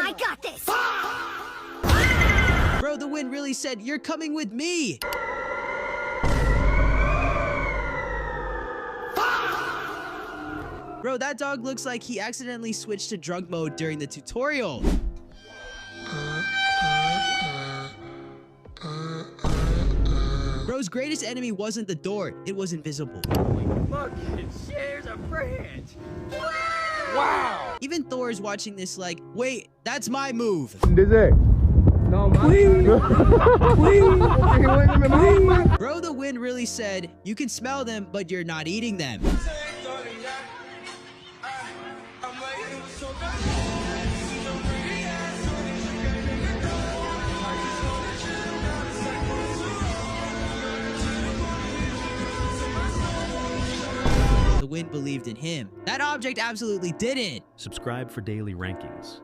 I got this! Bro, the wind really said, "You're coming with me!" Bro, that dog looks like he accidentally switched to drunk mode during the tutorial. Bro's greatest enemy wasn't the door, it was invisible. Look, it shares a branch. Wow! Even Thor's watching this like, wait, that's my move. No, Bro, the wind really said, you can smell them, but you're not eating them. The wind believed in him. That object absolutely didn't. Subscribe for daily rankings.